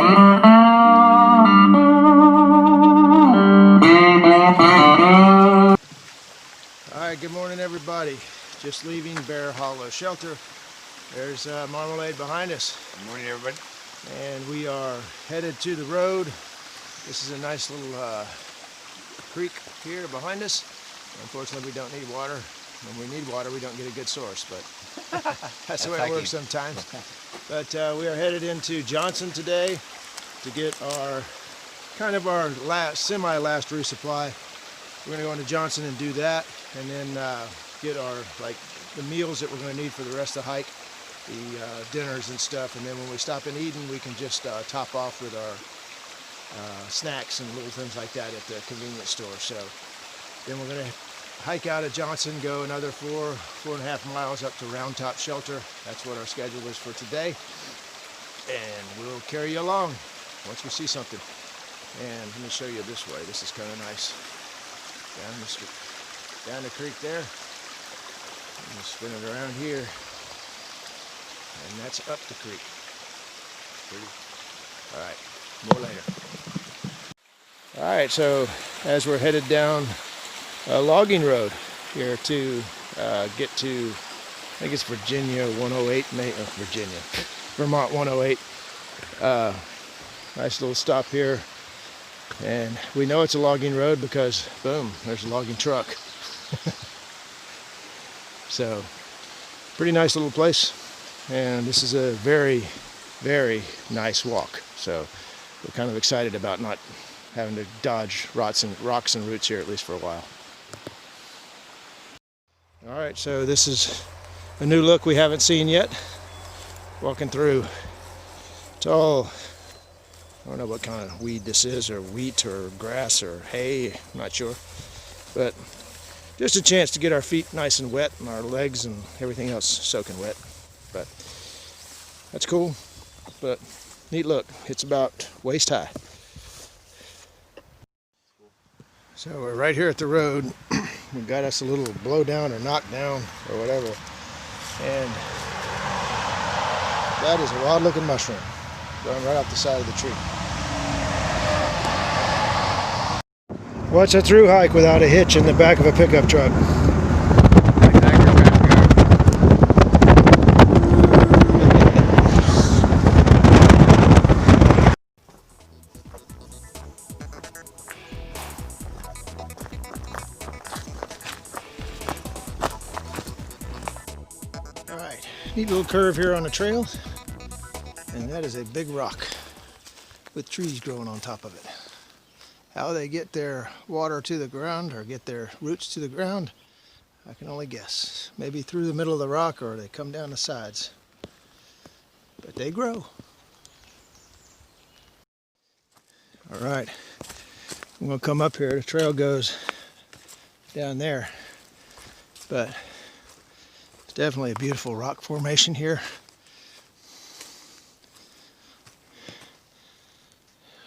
Alright, good morning everybody. Just leaving Bear Hollow Shelter. There's Marmalade behind us. Good morning everybody. And we are headed to the road. This is a nice little creek here behind us. Unfortunately we don't need water. When we need water we don't get a good source, but that's the way it works sometimes. But we are headed into Johnson today to get our semi-last resupply. We're going to go into Johnson and do that, and then get our the meals that we're going to need for the rest of the hike, the dinners and stuff. And then when we stop in Eden, we can just top off with our snacks and little things like that at the convenience store. So then we're going to hike out of Johnson, go another 4.5 miles up to Round Top Shelter. That's what our schedule is for today, and we'll carry you along once we see something. And let me show you this way. This is kind of nice. Down the creek there. And we'll spin it around here, and that's up the creek. Pretty. All right, more later. All right, so as we're headed down a logging road here to get to, I think it's Virginia 108, Vermont 108. Nice little stop here. And we know it's a logging road because, boom, there's a logging truck. So, pretty nice little place. And this is a very, very nice walk. So, we're kind of excited about not having to dodge rocks and roots here, at least for a while. Alright, so this is a new look we haven't seen yet. Walking through. It's all, I don't know what kind of weed this is, or wheat, or grass, or hay, I'm not sure. But just a chance to get our feet nice and wet, and our legs and everything else soaking wet. But that's cool, but neat look. It's about waist high. So we're right here at the road. We got us a little blow down or knock down or whatever. And that is a wild looking mushroom going right off the side of the tree. What's a through hike without a hitch in the back of a pickup truck? Alright, neat little curve here on the trail. And that is a big rock with trees growing on top of it. How they get their water to the ground or get their roots to the ground, I can only guess. Maybe through the middle of the rock, or they come down the sides. But they grow. Alright, I'm going to come up here. The trail goes down there. But it's definitely a beautiful rock formation here.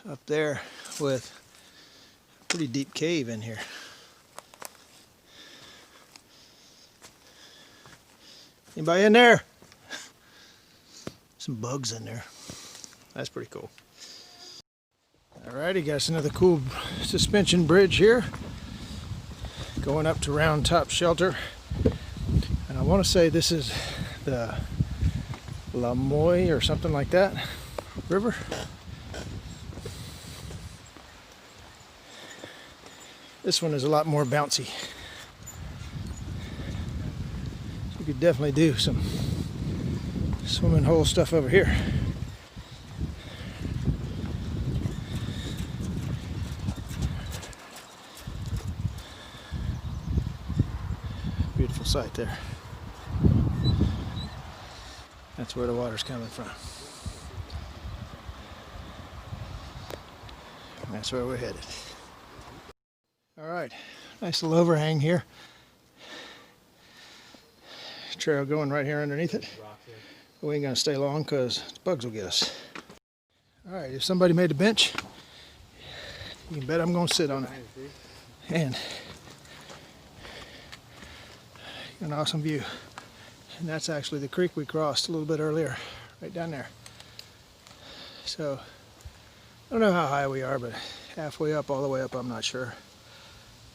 Up there with a pretty deep cave in here. Anybody in there? Some bugs in there. That's pretty cool. Alrighty, got us another cool suspension bridge here. Going up to Round Top Shelter. And I want to say this is the Lamoille or something like that river. This one is a lot more bouncy. You could definitely do some swimming hole stuff over here. Beautiful sight there. That's where the water's coming from. And that's where we're headed. Alright, nice little overhang here. Trail going right here underneath it. We ain't gonna stay long because bugs will get us. Alright, if somebody made a bench, you can bet I'm gonna sit on it. And an awesome view. And that's actually the creek we crossed a little bit earlier, right down there. So I don't know how high we are, but halfway up, all the way up, I'm not sure.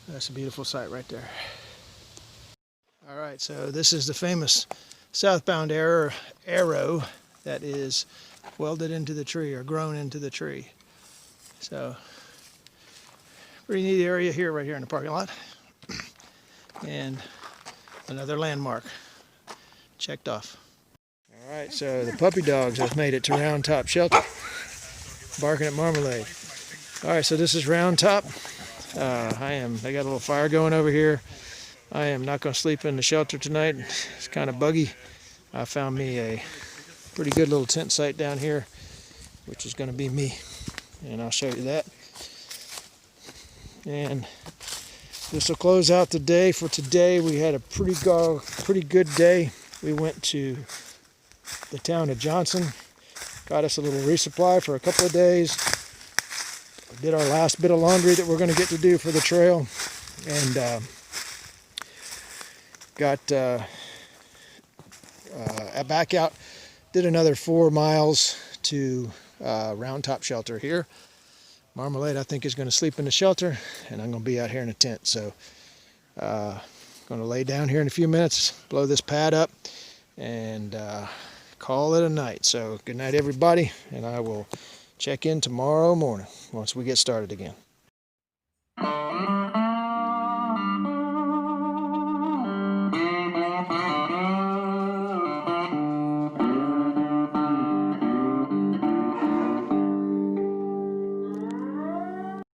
That's a beautiful sight right there. All right, so this is the famous southbound arrow that is welded into the tree or grown into the tree. So, pretty neat area here, right here in the parking lot. And another landmark checked off. All right, so the puppy dogs have made it to Round Top Shelter, barking at Marmalade. All right, so this is Round Top. They got a little fire going over here. I am not going to sleep in the shelter tonight. It's kind of buggy. I found me a pretty good little tent site down here, which is going to be me, and I'll show you that. And this will close out the day for today. We had a pretty good day. We went to the town of Johnson, got us a little resupply for a couple of days. Did our last bit of laundry that we're going to get to do for the trail, and got back out. Did another 4 miles to Round Top Shelter here. Marmalade, I think, is going to sleep in the shelter, and I'm going to be out here in a tent. So, going to lay down here in a few minutes, blow this pad up, and call it a night. So, good night, everybody, and I will check in tomorrow morning once we get started again.